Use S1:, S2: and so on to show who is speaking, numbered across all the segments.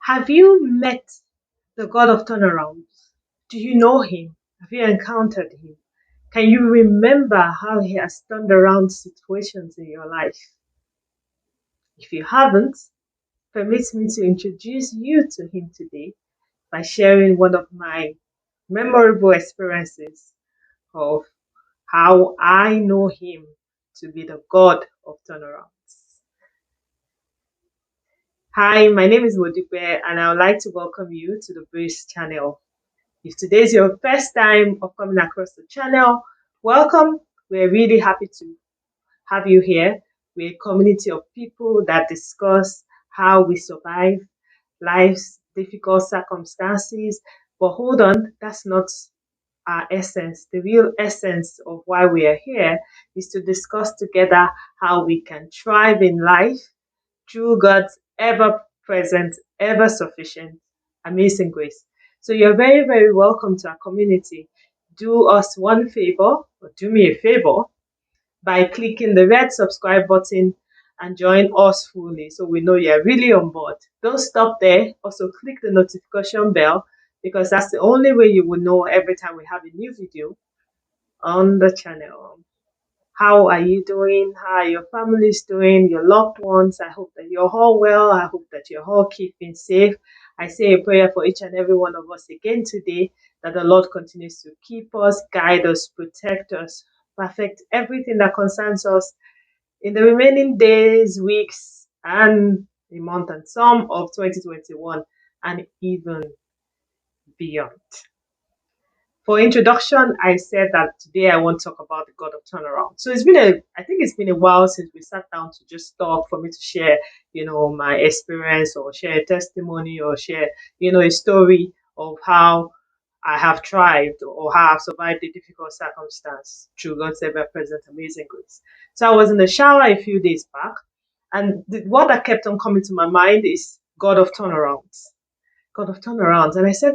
S1: Have you met the God of turnarounds? Do you know him? Have you encountered him? Can you remember how he has turned around situations in your life? If you haven't, permit me to introduce you to him today by sharing one of my memorable experiences of how I know him to be the God of turnarounds. Hi, my name is Modipe, and I would like to welcome you to the Brace channel. If today is your first time of coming across the channel, welcome. We're really happy to have you here. We're a community of people that discuss how we survive life's difficult circumstances. But hold on, that's not our essence. The real essence of why we are here is to discuss together how we can thrive in life through God's ever present, ever sufficient, amazing grace. So you're very, very welcome to our community. Do us one favor, or do me a favor, by clicking the red subscribe button and join us fully so we know you're really on board. Don't stop there. Also, click the notification bell because that's the only way you will know every time we have a new video on the channel. How are you doing? How are your families doing? Your loved ones? I hope that you're all well. I hope that you're all keeping safe. I say a prayer for each and every one of us again today that the Lord continues to keep us, guide us, protect us, perfect everything that concerns us in the remaining days, weeks, and a month and some of 2021 and even beyond. For introduction, I said that today I want to talk about the God of turnaround. So I think it's been a while since we sat down to just talk for me to share, my experience or share a testimony or share, a story of how I have thrived or how I've survived a difficult circumstance through God's ever-present amazing grace. So I was in the shower a few days back, and the word that kept on coming to my mind is God of turnarounds. God of turnarounds. And I said,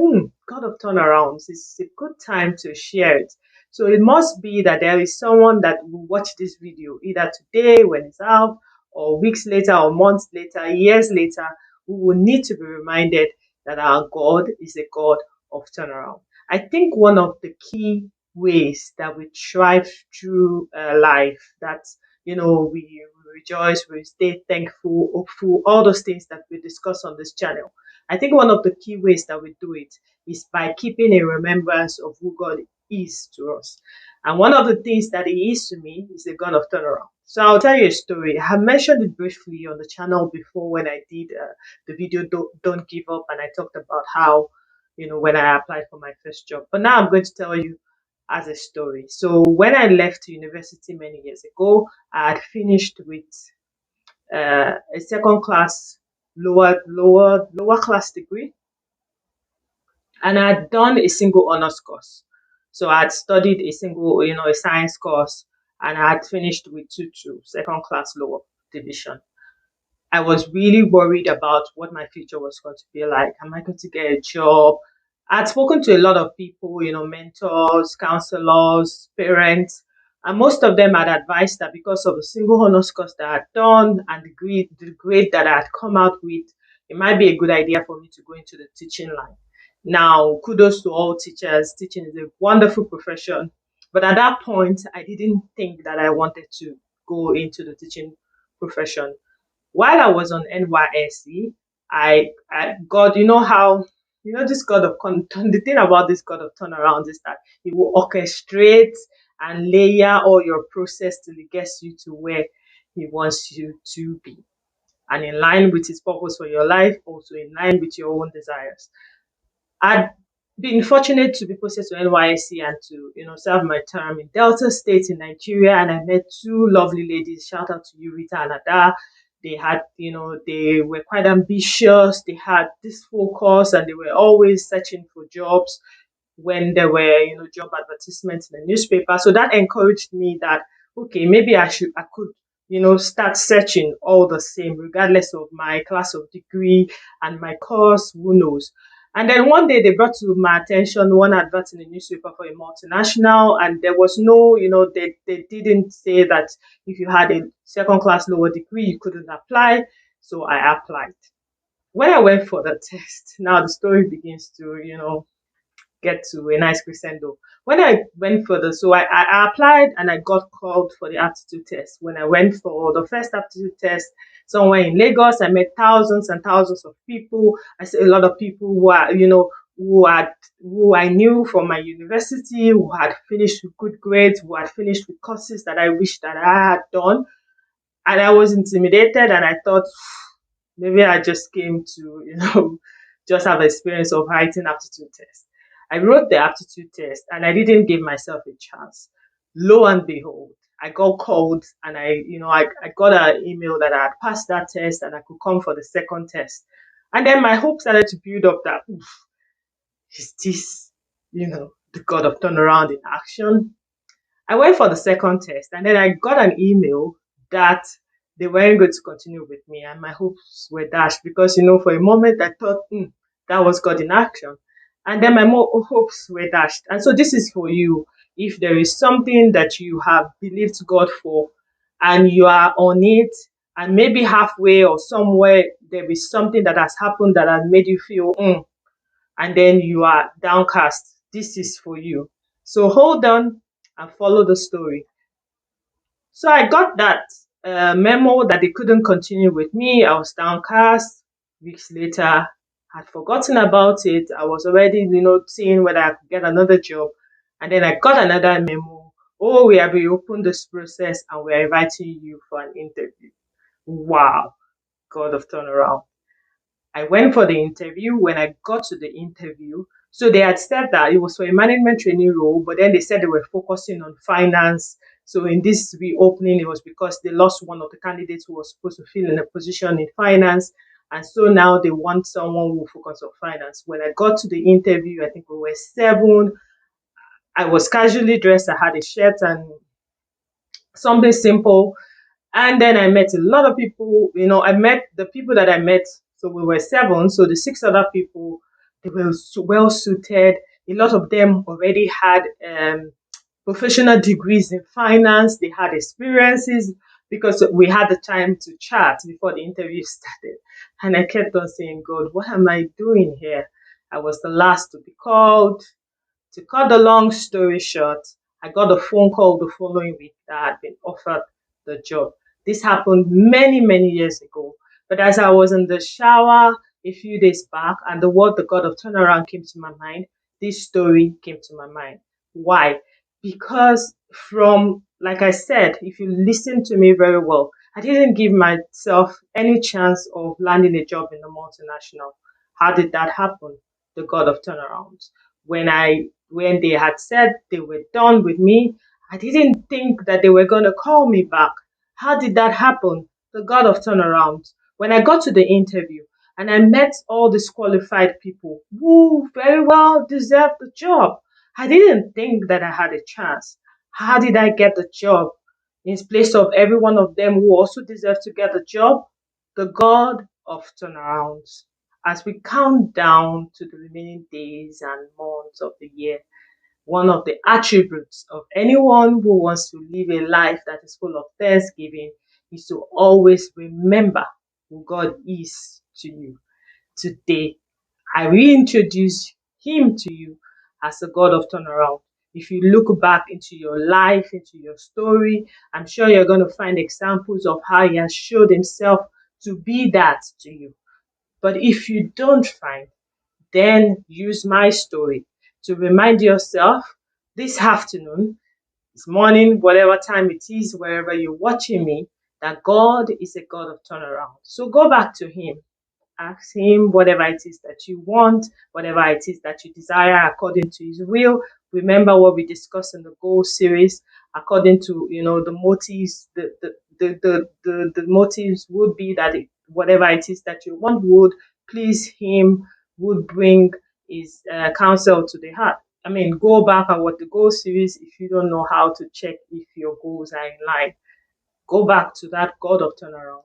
S1: God of turnarounds, it's a good time to share it. So it must be that there is someone that will watch this video either today when it's out, or weeks later, or months later, years later, who will need to be reminded that our God is a God of turnaround. I think one of the key ways that we thrive through life, that we rejoice, we stay thankful, hopeful, all those things that we discuss on this channel. I think one of the key ways that we do it is by keeping a remembrance of who God is to us. And one of the things that He is to me is a God of turnaround. So I'll tell you a story. I have mentioned it briefly on the channel before when I did the video Don't Give Up, and I talked about how, when I applied for my first job. But now I'm going to tell you as a story. So when I left university many years ago, I had finished with a second class lower class degree, and I had done a single honors course. So I had studied a single, a science course, and I had finished with 2-2, second class lower division. I was really worried about what my future was going to be like. Am I going to get a job? I'd spoken to a lot of people, mentors, counselors, parents, and most of them had advised that because of the single honors course that I had done and the grade that I had come out with, it might be a good idea for me to go into the teaching line. Now, kudos to all teachers. Teaching is a wonderful profession. But at that point, I didn't think that I wanted to go into the teaching profession. While I was on NYSC, I God, this God of the thing about this God of turnaround is that He will orchestrate and layer all your process till it gets you to where He wants you to be, and in line with His purpose for your life, also in line with your own desires. I'd been fortunate to be posted to NYSC and to serve my term in Delta State in Nigeria, and I met two lovely ladies. Shout out to you, Rita and Ada. They had, they were quite ambitious. They had this focus, and they were always searching for jobs when there were, job advertisements in the newspaper. So that encouraged me that okay, maybe I could, start searching all the same, regardless of my class of degree and my course. Who knows? And then one day they brought to my attention one advert in the newspaper for a multinational, and there was no, they didn't say that if you had a second class lower degree, you couldn't apply. So I applied. When I went for the test, now the story begins to, get to a nice crescendo. When I went for I applied and I got called for the aptitude test. When I went for the first aptitude test somewhere in Lagos, I met thousands and thousands of people. I saw a lot of people who are, who I knew from my university, who had finished with good grades, who had finished with courses that I wish that I had done. And I was intimidated and I thought maybe I just came to, just have experience of writing aptitude test. I wrote the aptitude test and I didn't give myself a chance. Lo and behold, I got called and I got an email that I had passed that test and I could come for the second test. And then my hope started to build up that, is this, the God of turnaround in action? I went for the second test and then I got an email that they weren't going to continue with me and my hopes were dashed because, for a moment I thought, that was God in action. And then my hopes were dashed. And so this is for you. If there is something that you have believed God for and you are on it, and maybe halfway or somewhere there is something that has happened that has made you feel, and then you are downcast, this is for you. So hold on and follow the story. So I got that memo that they couldn't continue with me. I was downcast. Weeks later, had forgotten about it. I was already, seeing whether I could get another job. And then I got another memo. Oh, we have reopened this process and we are inviting you for an interview. Wow, God of turnaround. I went for the interview. When I got to the interview, so they had said that it was for a management training role, but then they said they were focusing on finance. So in this reopening, it was because they lost one of the candidates who was supposed to fill in a position in finance. And so now they want someone who will focus on finance. When I got to the interview, I think we were seven. I was casually dressed. I had a shirt and something simple. And then I met a lot of people. I met the people that I met. So we were seven. So the six other people, they were well suited. A lot of them already had professional degrees in finance. They had experiences because we had the time to chat before the interview started. And I kept on saying, God, what am I doing here? I was the last to be called. To cut the long story short, I got a phone call the following week that I had been offered the job. This happened many, many years ago. But as I was in the shower a few days back and the word the God of turnaround came to my mind, this story came to my mind. Why? Because like I said, if you listen to me very well, I didn't give myself any chance of landing a job in the multinational. How did that happen? The God of turnarounds. When they had said they were done with me, I didn't think that they were going to call me back. How did that happen? The God of turnaround. When I got to the interview and I met all these qualified people who very well deserved the job, I didn't think that I had a chance. How did I get the job in place of every one of them who also deserved to get the job? The God of turnarounds. As we count down to the remaining days and months of the year, one of the attributes of anyone who wants to live a life that is full of thanksgiving is to always remember who God is to you. Today, I reintroduce Him to you as the God of turnaround. If you look back into your life, into your story, I'm sure you're going to find examples of how He has showed Himself to be that to you. But if you don't find, then use my story to remind yourself this afternoon, this morning, whatever time it is, wherever you're watching me, that God is a God of turnaround. So go back to Him. Ask Him whatever it is that you want, whatever it is that you desire according to His will. Remember what we discussed in the goal series, according to the motives, the motives would be that whatever it is that you want would please Him, would bring His counsel to the heart. I mean, go back and watch the goal series if you don't know how to check if your goals are in line. Go back to that God of turnaround,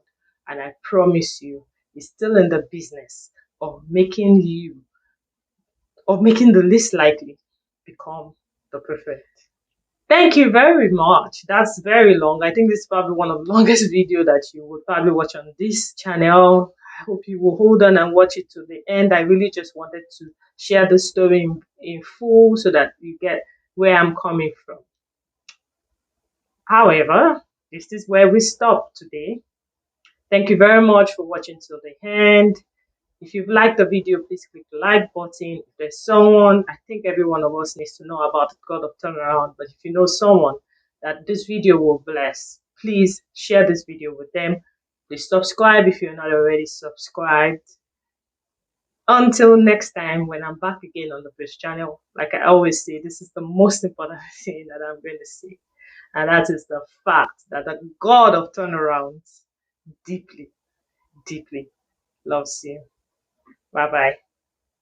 S1: and I promise you, He's still in the business of making the least likely become the perfect. Thank you very much. That's very long. I think this is probably one of the longest video that you would probably watch on this channel. I hope you will hold on and watch it to the end. I really just wanted to share the story in full so that you get where I'm coming from. However, this is where we stop today. Thank you very much for watching till the end. If you've liked the video, please click the like button. If there's someone, I think every one of us needs to know about the God of Turnaround, but if you know someone that this video will bless, please share this video with them. Please subscribe if you're not already subscribed. Until next time, when I'm back again on the Bridge channel, like I always say, this is the most important thing that I'm going to say, and that is the fact that the God of Turnarounds deeply, deeply loves you. Bye bye.